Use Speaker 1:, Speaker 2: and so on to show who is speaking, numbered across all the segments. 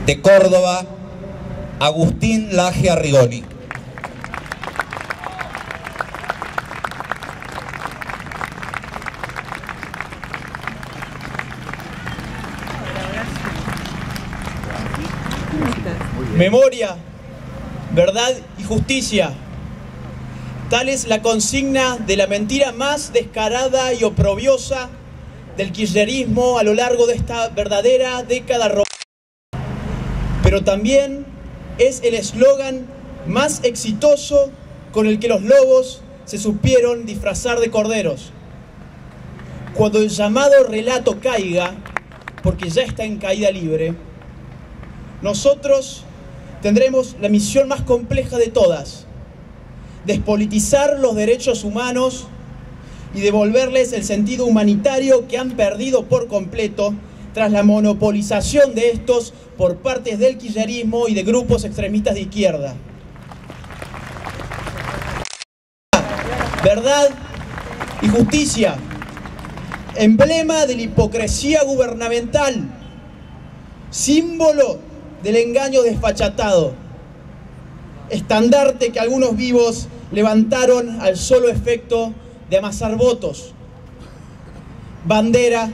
Speaker 1: De Córdoba, Agustín Laje Arrigoni.
Speaker 2: Memoria, verdad y justicia. Tal es la consigna de la mentira más descarada y oprobiosa del kirchnerismo a lo largo de esta verdadera década robada. Pero también es el eslogan más exitoso con el que los lobos se supieron disfrazar de corderos. Cuando el llamado relato caiga, porque ya está en caída libre, nosotros tendremos la misión más compleja de todas: despolitizar los derechos humanos y devolverles el sentido humanitario que han perdido por completo tras la monopolización de estos por partes del kirchnerismo y de grupos extremistas de izquierda. Verdad y justicia, emblema de la hipocresía gubernamental, símbolo del engaño desfachatado, estandarte que algunos vivos levantaron al solo efecto de amasar votos, bandera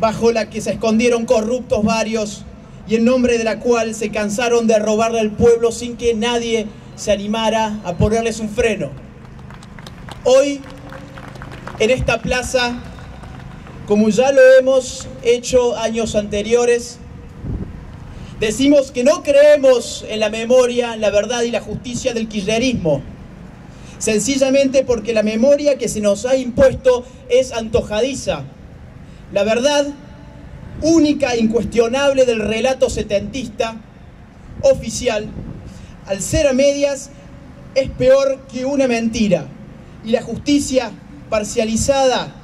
Speaker 2: bajo la que se escondieron corruptos varios y en nombre de la cual se cansaron de robarle al pueblo sin que nadie se animara a ponerles un freno. Hoy, en esta plaza, como ya lo hemos hecho años anteriores, decimos que no creemos en la memoria, en la verdad y la justicia del kirchnerismo, sencillamente porque la memoria que se nos ha impuesto es antojadiza. La verdad única e incuestionable del relato setentista oficial, al ser a medias, es peor que una mentira. Y la justicia, parcializada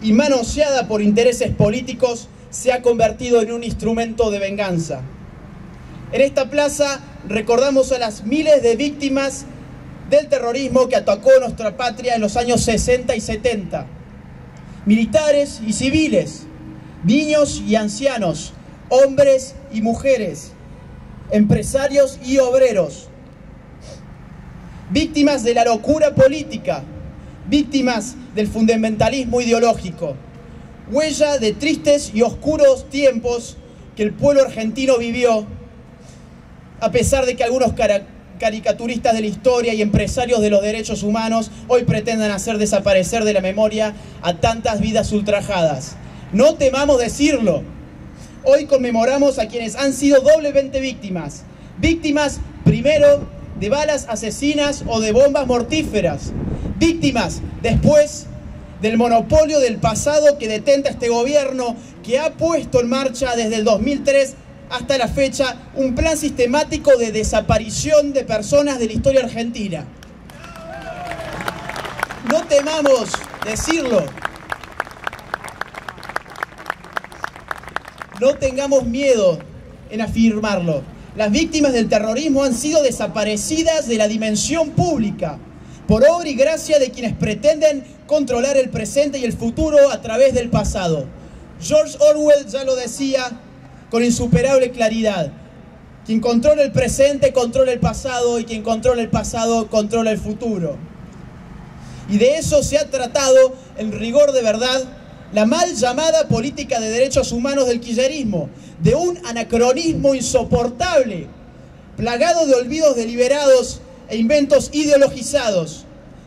Speaker 2: y manoseada por intereses políticos, se ha convertido en un instrumento de venganza. En esta plaza recordamos a las miles de víctimas del terrorismo que atacó nuestra patria en los años 60 y 70. Militares y civiles, niños y ancianos, hombres y mujeres, empresarios y obreros. Víctimas de la locura política, víctimas del fundamentalismo ideológico. Huella de tristes y oscuros tiempos que el pueblo argentino vivió, a pesar de que algunos caricaturistas de la historia y empresarios de los derechos humanos hoy pretendan hacer desaparecer de la memoria a tantas vidas ultrajadas. No temamos decirlo. Hoy conmemoramos a quienes han sido doblemente víctimas. Víctimas, primero, de balas asesinas o de bombas mortíferas. Víctimas, después, del monopolio del pasado que detenta este gobierno, que ha puesto en marcha desde el 2003 hasta la fecha un plan sistemático de desaparición de personas de la historia argentina. No temamos decirlo. No tengamos miedo en afirmarlo. Las víctimas del terrorismo han sido desaparecidas de la dimensión pública por obra y gracia de quienes pretenden controlar el presente y el futuro a través del pasado. George Orwell ya lo decía con insuperable claridad: quien controla el presente controla el pasado, y quien controla el pasado controla el futuro. Y de eso se ha tratado, en rigor de verdad, la mal llamada política de derechos humanos del kirchnerismo, de un anacronismo insoportable, plagado de olvidos deliberados e inventos ideologizados,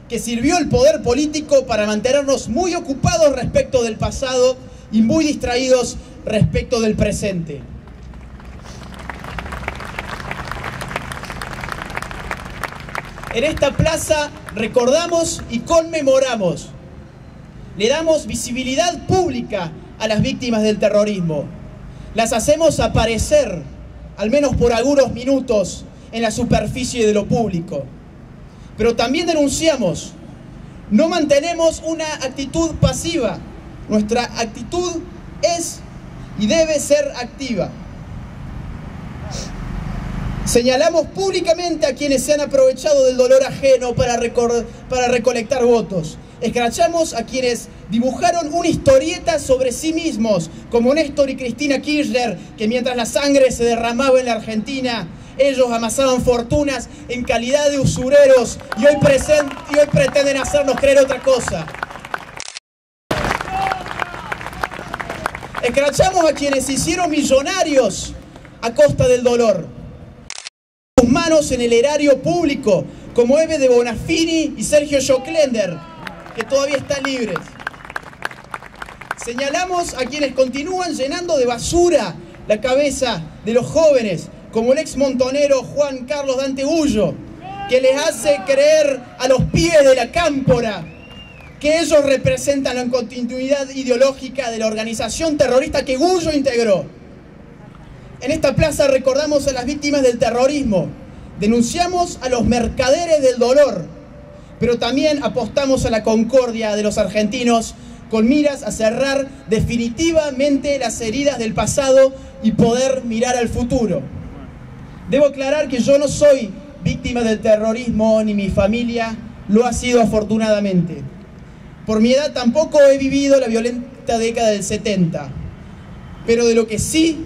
Speaker 2: que sirvió el poder político para mantenernos muy ocupados respecto del pasado y muy distraídos respecto del presente. En esta plaza recordamos y conmemoramos. Le damos visibilidad pública a las víctimas del terrorismo. Las hacemos aparecer, al menos por algunos minutos, en la superficie de lo público. Pero también denunciamos. No mantenemos una actitud pasiva. Nuestra actitud es y debe ser activa. Señalamos públicamente a quienes se han aprovechado del dolor ajeno para recolectar votos. Escrachamos a quienes Dibujaron una historieta sobre sí mismos, como Néstor y Cristina Kirchner, que mientras la sangre se derramaba en la Argentina, ellos amasaban fortunas en calidad de usureros y hoy pretenden hacernos creer otra cosa. Escrachamos a quienes se hicieron millonarios a costa del dolor. Sus manos en el erario público, como Eve de Bonafini y Sergio Joclender, que todavía están libres. Señalamos a quienes continúan llenando de basura la cabeza de los jóvenes, como el ex montonero Juan Carlos Dante Gullo, que les hace creer a los pies de la cámpora que ellos representan la continuidad ideológica de la organización terrorista que Gullo integró. En esta plaza recordamos a las víctimas del terrorismo, denunciamos a los mercaderes del dolor, pero también apostamos a la concordia de los argentinos con miras a cerrar definitivamente las heridas del pasado y poder mirar al futuro. Debo aclarar que yo no soy víctima del terrorismo, ni mi familia lo ha sido afortunadamente. Por mi edad tampoco he vivido la violenta década del 70, pero de lo que sí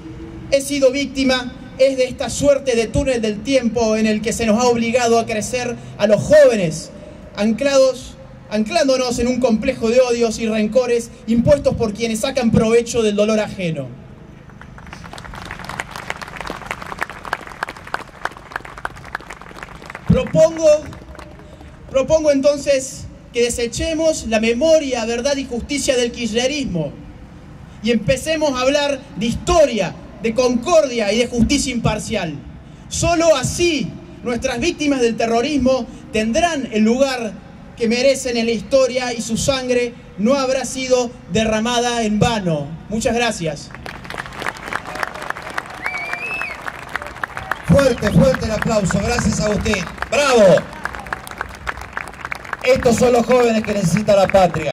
Speaker 2: he sido víctima es de esta suerte de túnel del tiempo en el que se nos ha obligado a crecer a los jóvenes, anclándonos en un complejo de odios y rencores impuestos por quienes sacan provecho del dolor ajeno. Propongo entonces que desechemos la memoria, verdad y justicia del kirchnerismo y empecemos a hablar de historia, de concordia y de justicia imparcial. Solo así nuestras víctimas del terrorismo tendrán el lugar que merecen en la historia y su sangre no habrá sido derramada en vano. Muchas gracias.
Speaker 1: Fuerte, fuerte el aplauso. Gracias, Agustín. ¡Bravo! Estos son los jóvenes que necesita la patria.